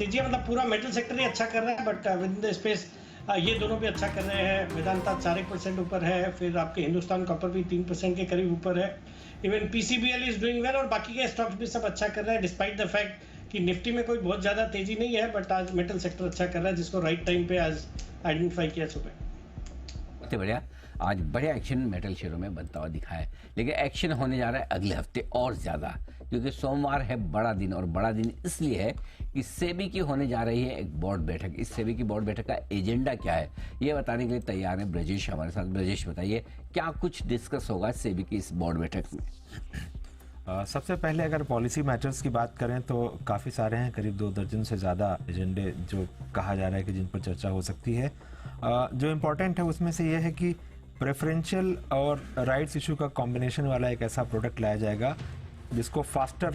तेजी है, मतलब पूरा मेटल सेक्टर ही अच्छा कर रहा है, but with in the space ये दोनों भी अच्छा कर रहे हैं। वेदांता 4% ऊपर है, फिर आपके हिंदुस्तान कॉपर भी 3% के करीब ऊपर है। Even PCBL is doing well, और बाकी के स्टॉक्स भी सब अच्छा कर रहे हैं, डिस्पाइट द फैक्ट कि निफ्टी में कोई बहुत ज़्यादा तेजी नहीं है, बट आज मेटल सेक्टर अच्छा कर रहा है, जिसको राइट टाइम पे आज आइडेंटिफाई किया सुबह। बहुत बढ़िया, आज बढ़िया एक्शन मेटल शेयरों में बनता हुआ दिखा है, लेकिन एक्शन होने जा रहा है अगले हफ्ते और ज़्यादा, क्योंकि सोमवार है बड़ा दिन, और बड़ा दिन इसलिए है कि सेबी की होने जा रही है एक बोर्ड बैठक। इस सेबी की बोर्ड बैठक का एजेंडा क्या है, ये बताने के लिए तैयार है ब्रजेश हमारे साथ। ब्रजेश, बताइए क्या कुछ डिस्कस होगा सेबी की इस बोर्ड बैठक में? सबसे पहले अगर पॉलिसी मैटर्स की बात करें तो काफ़ी सारे हैं, करीब 2 दर्जन से ज़्यादा एजेंडे जो कहा जा रहा है कि जिन पर चर्चा हो सकती है। जो इम्पोर्टेंट है उसमें से ये है कि प्रेफरेंशियल और राइट्स इशू का कॉम्बिनेशन वाला एक ऐसा प्रोडक्ट लाया जाएगा जिसको फास्ट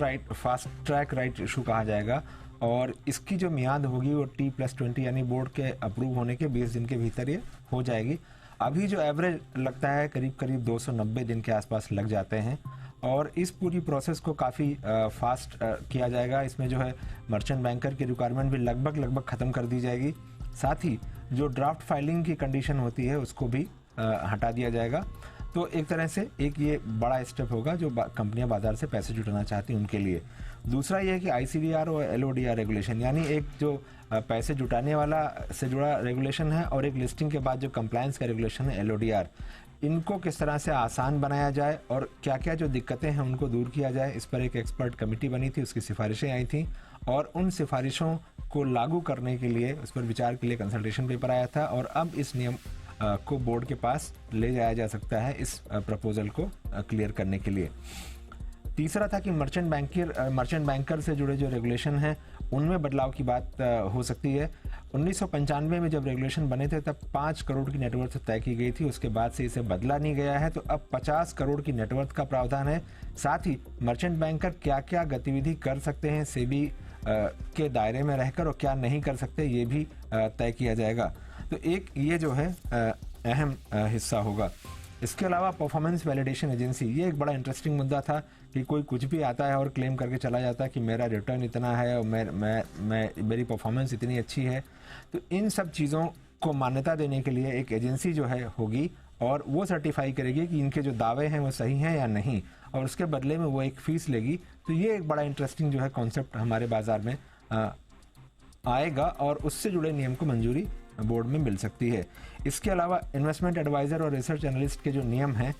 ट्रैक राइट इशू कहा जाएगा, और इसकी जो मियाद होगी वो T+20 यानी बोर्ड के अप्रूव होने के 20 दिन के भीतर ये हो जाएगी। अभी जो एवरेज लगता है करीब करीब 290 दिन के आसपास लग जाते हैं, और इस पूरी प्रोसेस को काफ़ी फास्ट किया जाएगा। इसमें जो है मर्चेंट बैंकर की रिक्वायरमेंट भी लगभग ख़त्म कर दी जाएगी। साथ ही जो ड्राफ्ट फाइलिंग की कंडीशन होती है उसको भी हटा दिया जाएगा। तो एक तरह से एक ये बड़ा स्टेप होगा जो कंपनियां बाजार से पैसे जुटाना चाहती हैं उनके लिए। दूसरा ये है कि ICDR और LODR रेगुलेशन, यानी एक जो पैसे जुटाने वाला से जुड़ा रेगुलेशन है और एक लिस्टिंग के बाद जो कंप्लायंस का रेगुलेशन है LODR, इनको किस तरह से आसान बनाया जाए और क्या क्या जो दिक्कतें हैं उनको दूर किया जाए, इस पर एक एक्सपर्ट कमेटी बनी थी, उसकी सिफारिशें आई थी, और उन सिफारिशों को लागू करने के लिए उस पर विचार के लिए कंसल्टेशन पेपर आया था, और अब इस नियम को बोर्ड के पास ले जाया जा सकता है इस प्रपोजल को क्लियर करने के लिए। तीसरा था कि मर्चेंट बैंकर से जुड़े जो रेगुलेशन हैं उनमें बदलाव की बात हो सकती है। 1995 में जब रेगुलेशन बने थे तब 5 करोड़ की नेटवर्थ तय की गई थी, उसके बाद से इसे बदला नहीं गया है, तो अब 50 करोड़ की नेटवर्थ का प्रावधान है। साथ ही मर्चेंट बैंकर क्या क्या गतिविधि कर सकते हैं सेबी के दायरे में रहकर और क्या नहीं कर सकते, ये भी तय किया जाएगा। तो एक ये जो है अहम हिस्सा होगा। इसके अलावा परफॉर्मेंस वैलिडेशन एजेंसी, ये एक बड़ा इंटरेस्टिंग मुद्दा था कि कोई कुछ भी आता है और क्लेम करके चला जाता है कि मेरा रिटर्न इतना है और मेरी परफॉर्मेंस इतनी अच्छी है। तो इन सब चीज़ों को मान्यता देने के लिए एक एजेंसी जो है होगी, और वो सर्टिफाई करेगी कि इनके जो दावे हैं वो सही हैं या नहीं, और उसके बदले में वो एक फ़ीस लेगी। तो ये एक बड़ा इंटरेस्टिंग जो है कॉन्सेप्ट हमारे बाज़ार में आएगा, और उससे जुड़े नियम को मंजूरी बोर्ड में मिल सकती है। इसके अलावा इन्वेस्टमेंट एडवाइज़र और रिसर्च एनालिस्ट के जो नियम हैं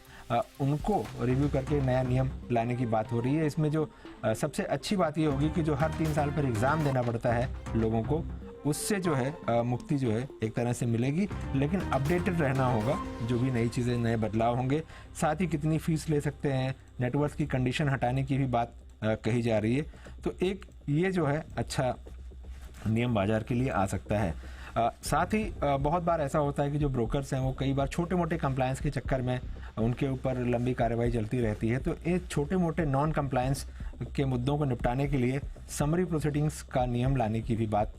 उनको रिव्यू करके नया नियम लाने की बात हो रही है। इसमें जो सबसे अच्छी बात ये होगी कि जो हर 3 साल पर एग्ज़ाम देना पड़ता है लोगों को, उससे जो है मुक्ति जो है एक तरह से मिलेगी, लेकिन अपडेटेड रहना होगा, जो भी नई चीज़ें नए बदलाव होंगे। साथ ही कितनी फ़ीस ले सकते हैं, नेटवर्थ की कंडीशन हटाने की भी बात कही जा रही है। तो एक ये जो है अच्छा नियम बाजार के लिए आ सकता है। साथ ही बहुत बार ऐसा होता है कि जो ब्रोकर्स हैं वो कई बार छोटे मोटे कंप्लायंस के चक्कर में उनके ऊपर लंबी कार्रवाई चलती रहती है, तो एक छोटे मोटे नॉन कंप्लायंस के मुद्दों को निपटाने के लिए समरी प्रोसीडिंग्स का नियम लाने की भी बात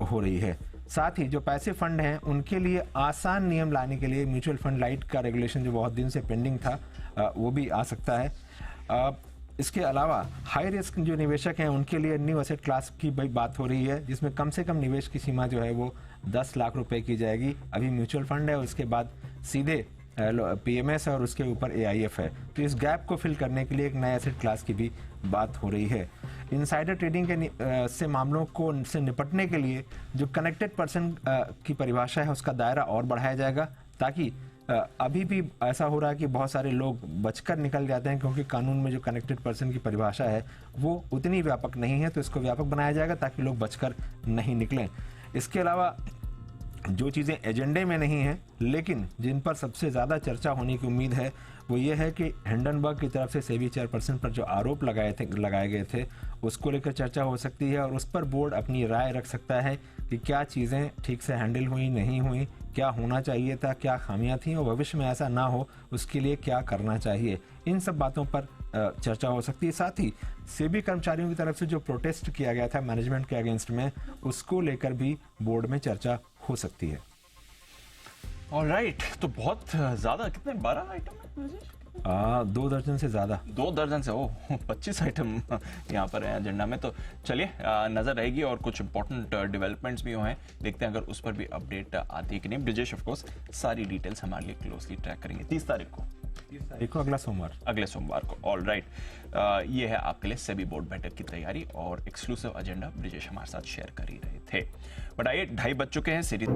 हो रही है। साथ ही जो पैसे फंड हैं उनके लिए आसान नियम लाने के लिए म्यूचुअल फंड लाइट का रेगुलेशन जो बहुत दिन से पेंडिंग था वो भी आ सकता है। इसके अलावा हाई रिस्क जो निवेशक हैं उनके लिए न्यू एसेट क्लास की बात हो रही है, जिसमें कम से कम निवेश की सीमा जो है वो 10 लाख रुपए की जाएगी। अभी म्यूचुअल फंड है, उसके बाद सीधे PMS और उसके ऊपर AIF है। तो इस गैप को फिल करने के लिए एक नए एसेट क्लास की भी बात हो रही है। इनसाइडर ट्रेडिंग के से मामलों को से निपटने के लिए जो कनेक्टेड पर्सन की परिभाषा है उसका दायरा और बढ़ाया जाएगा, ताकि अभी भी ऐसा हो रहा है कि बहुत सारे लोग बचकर निकल जाते हैं क्योंकि कानून में जो कनेक्टेड पर्सन की परिभाषा है वो उतनी व्यापक नहीं है, तो इसको व्यापक बनाया जाएगा ताकि लोग बचकर नहीं निकलें। इसके अलावा जो चीज़ें एजेंडे में नहीं हैं लेकिन जिन पर सबसे ज़्यादा चर्चा होने की उम्मीद है वो ये है कि हिंडनबर्ग की तरफ से सेबी चेयरपर्सन पर जो आरोप लगाए गए थे उसको लेकर चर्चा हो सकती है, और उस पर बोर्ड अपनी राय रख सकता है कि क्या चीज़ें ठीक से हैंडल हुई नहीं हुई, क्या होना चाहिए था, क्या खामियां थी, और भविष्य में ऐसा ना हो उसके लिए क्या करना चाहिए। इन सब बातों पर चर्चा हो सकती है। साथ ही सेबी कर्मचारियों की तरफ से जो प्रोटेस्ट किया गया था मैनेजमेंट के अगेंस्ट में, उसको लेकर भी बोर्ड में चर्चा हो सकती है। ऑलराइट, तो बहुत ज़्यादा, कितने 12 आइटम है? 2 दर्जन से ज्यादा। 2 दर्जन से, ओ 25 आइटम यहाँ पर है एजेंडा में। तो चलिए नजर रहेगी और कुछ इंपॉर्टेंट डेवलपमेंट्स भी हैं, देखते हैं अगर उस पर भी अपडेट आती है कि नहीं। ब्रिजेश ऑफ कोर्स सारी डिटेल्स हमारे लिए क्लोजली ट्रैक करेंगे 30 तारीख को, अगले सोमवार को। ऑल राइट, ये है आपके लिए सेबी बोर्ड बैठक की तैयारी और एक्सक्लूसिव एजेंडा ब्रिजेश हमारे साथ शेयर कर ही रहे थे। बट आइए 2:30 बज चुके हैं। सीरीज